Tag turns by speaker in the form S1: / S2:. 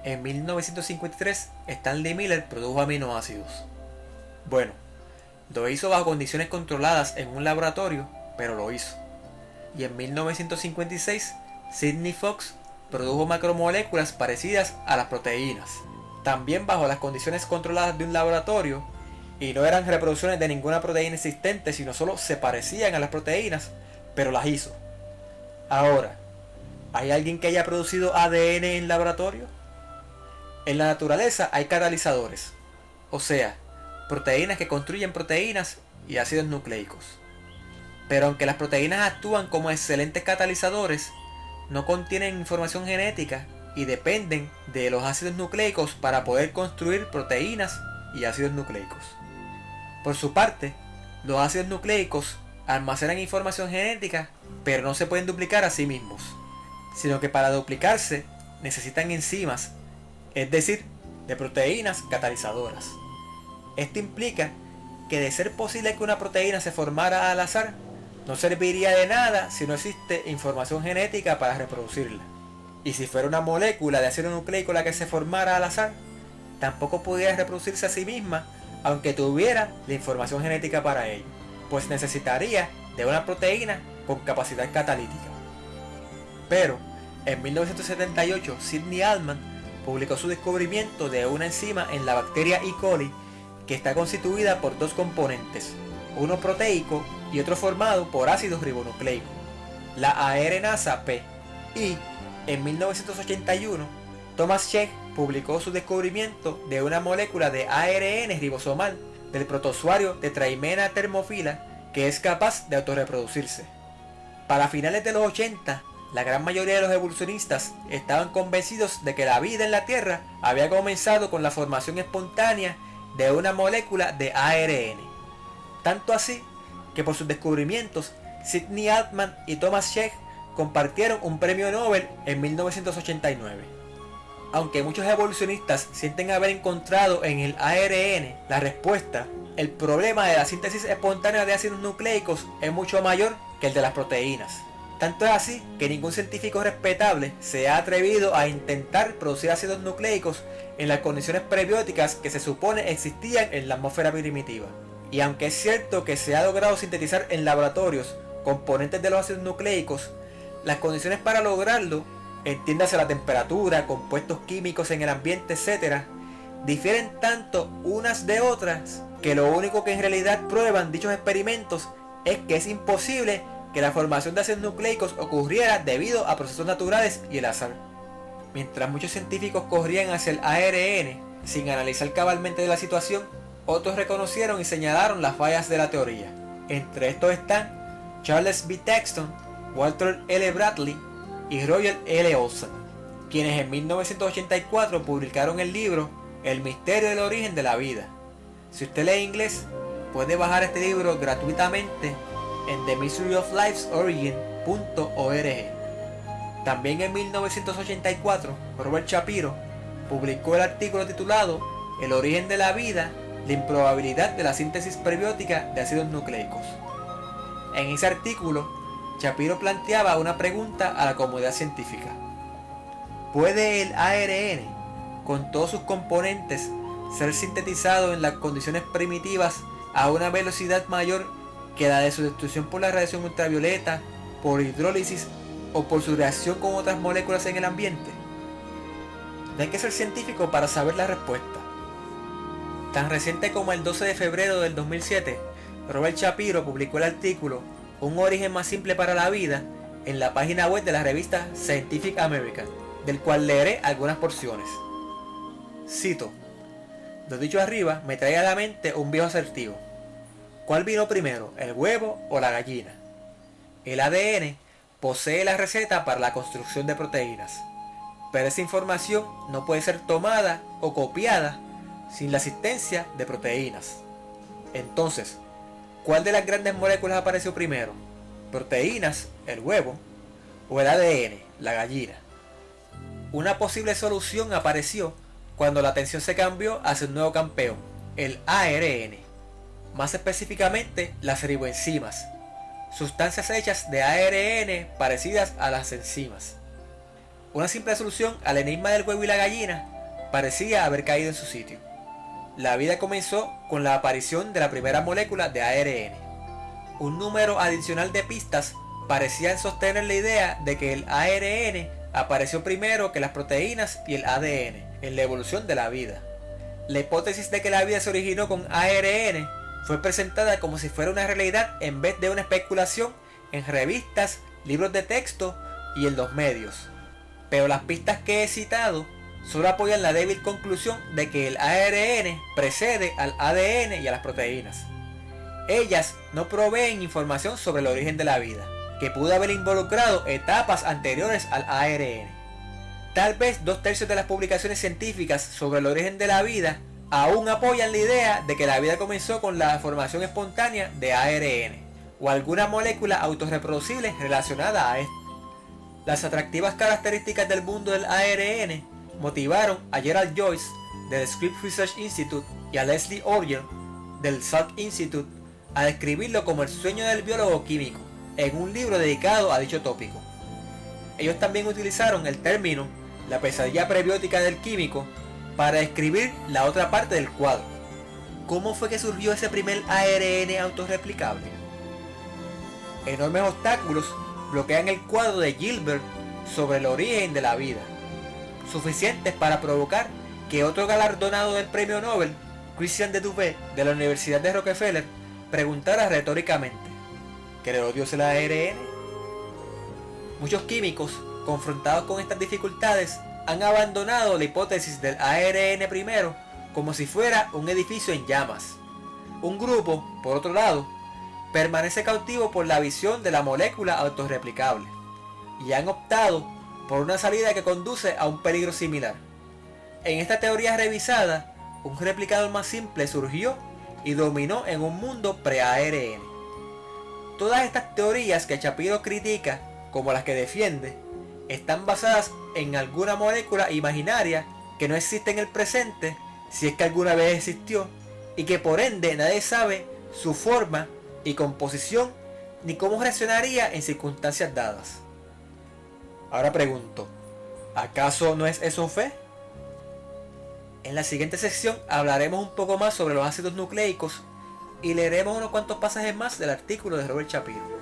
S1: En 1953, Stanley Miller produjo aminoácidos. Bueno, lo hizo bajo condiciones controladas en un laboratorio, pero lo hizo. Y en 1956, Sidney Fox produjo macromoléculas parecidas a las proteínas, también bajo las condiciones controladas de un laboratorio, y no eran reproducciones de ninguna proteína existente, sino solo se parecían a las proteínas, pero las hizo. Ahora, ¿hay alguien que haya producido ADN en laboratorio? En la naturaleza hay catalizadores, o sea, proteínas que construyen proteínas y ácidos nucleicos. Pero aunque las proteínas actúan como excelentes catalizadores, no contienen información genética y dependen de los ácidos nucleicos para poder construir proteínas y ácidos nucleicos. Por su parte, los ácidos nucleicos almacenan información genética, pero no se pueden duplicar a sí mismos, sino que para duplicarse necesitan enzimas, es decir, de proteínas catalizadoras. Esto implica que de ser posible que una proteína se formara al azar, no serviría de nada si no existe información genética para reproducirla. Y si fuera una molécula de ácido nucleico la que se formara al azar, tampoco podría reproducirse a sí misma, aunque tuviera la información genética para ello, pues necesitaría de una proteína con capacidad catalítica. Pero, en 1978, Sidney Altman publicó su descubrimiento de una enzima en la bacteria E. coli que está constituida por dos componentes, uno proteico y otro formado por ácido ribonucleico, la aerenasa P. Y en 1981, Thomas Cech publicó su descubrimiento de una molécula de ARN ribosomal del protozoario Tetraimena thermophila que es capaz de autorreproducirse. Para finales de los 80, la gran mayoría de los evolucionistas estaban convencidos de que la vida en la Tierra había comenzado con la formación espontánea de una molécula de ARN. Tanto así que por sus descubrimientos, Sidney Altman y Thomas Cech compartieron un premio Nobel en 1989. Aunque muchos evolucionistas sienten haber encontrado en el ARN la respuesta, el problema de la síntesis espontánea de ácidos nucleicos es mucho mayor que el de las proteínas. Tanto es así que ningún científico respetable se ha atrevido a intentar producir ácidos nucleicos en las condiciones prebióticas que se supone existían en la atmósfera primitiva. Y aunque es cierto que se ha logrado sintetizar en laboratorios componentes de los ácidos nucleicos, las condiciones para lograrlo, entiéndase la temperatura, compuestos químicos en el ambiente, etc., difieren tanto unas de otras que lo único que en realidad prueban dichos experimentos es que es imposible que la formación de ácidos nucleicos ocurriera debido a procesos naturales y el azar. Mientras muchos científicos corrían hacia el ARN sin analizar cabalmente de la situación, otros reconocieron y señalaron las fallas de la teoría. Entre estos están Charles B. Thaxton, Walter L. Bradley y Roger L. Olson, quienes en 1984 publicaron el libro El misterio del origen de la vida. Si usted lee inglés, puede bajar este libro gratuitamente en themysteryoflifesorigin.org. También en 1984, Robert Shapiro publicó el artículo titulado El origen de la vida, la improbabilidad de la síntesis prebiótica de ácidos nucleicos. En ese artículo, Shapiro planteaba una pregunta a la comunidad científica. ¿Puede el ARN, con todos sus componentes, ser sintetizado en las condiciones primitivas a una velocidad mayor que la de su destrucción por la radiación ultravioleta, por hidrólisis o por su reacción con otras moléculas en el ambiente? No hay que ser científico para saber la respuesta. Tan reciente como el 12 de febrero del 2007, Robert Shapiro publicó el artículo Un origen más simple para la vida en la página web de la revista Scientific American, del cual leeré algunas porciones. Cito: lo dicho arriba me trae a la mente un viejo acertijo. ¿Cuál vino primero, el huevo o la gallina? El ADN posee la receta para la construcción de proteínas, pero esa información no puede ser tomada o copiada sin la existencia de proteínas. Entonces, ¿cuál de las grandes moléculas apareció primero? ¿Proteínas, el huevo, o el ADN, la gallina? Una posible solución apareció cuando la atención se cambió hacia un nuevo campeón, el ARN. Más específicamente, las riboenzimas, sustancias hechas de ARN parecidas a las enzimas. Una simple solución al enigma del huevo y la gallina parecía haber caído en su sitio. La vida comenzó con la aparición de la primera molécula de ARN. Un número adicional de pistas parecían sostener la idea de que el ARN apareció primero que las proteínas y el ADN en la evolución de la vida. La hipótesis de que la vida se originó con ARN fue presentada como si fuera una realidad en vez de una especulación en revistas, libros de texto y en los medios. Pero las pistas que he citado solo apoyan la débil conclusión de que el ARN precede al ADN y a las proteínas. Ellas no proveen información sobre el origen de la vida, que pudo haber involucrado etapas anteriores al ARN. Tal vez 2/3 de las publicaciones científicas sobre el origen de la vida aún apoyan la idea de que la vida comenzó con la formación espontánea de ARN o alguna molécula autorreproducible relacionada a esto. Las atractivas características del mundo del ARN motivaron a Gerald Joyce del Scripps Research Institute y a Leslie Orgel del Salk Institute a describirlo como el sueño del biólogo químico en un libro dedicado a dicho tópico. Ellos también utilizaron el término la pesadilla prebiótica del químico para describir la otra parte del cuadro. ¿Cómo fue que surgió ese primer ARN autorreplicable? Enormes obstáculos bloquean el cuadro de Gilbert sobre el origen de la vida, suficientes para provocar que otro galardonado del premio Nobel, Christian de Duvet de la Universidad de Rockefeller, preguntara retóricamente: ¿creó Dios el ARN? Muchos químicos, confrontados con estas dificultades, han abandonado la hipótesis del ARN primero como si fuera un edificio en llamas. Un grupo, por otro lado, permanece cautivo por la visión de la molécula autorreplicable y han optado por una salida que conduce a un peligro similar. En esta teoría revisada, un replicador más simple surgió y dominó en un mundo pre-ARN. Todas estas teorías que Shapiro critica, como las que defiende, están basadas en alguna molécula imaginaria que no existe en el presente, si es que alguna vez existió, y que por ende nadie sabe su forma y composición ni cómo reaccionaría en circunstancias dadas. Ahora pregunto, ¿acaso no es eso fe? En la siguiente sección hablaremos un poco más sobre los ácidos nucleicos y leeremos unos cuantos pasajes más del artículo de Robert Shapiro.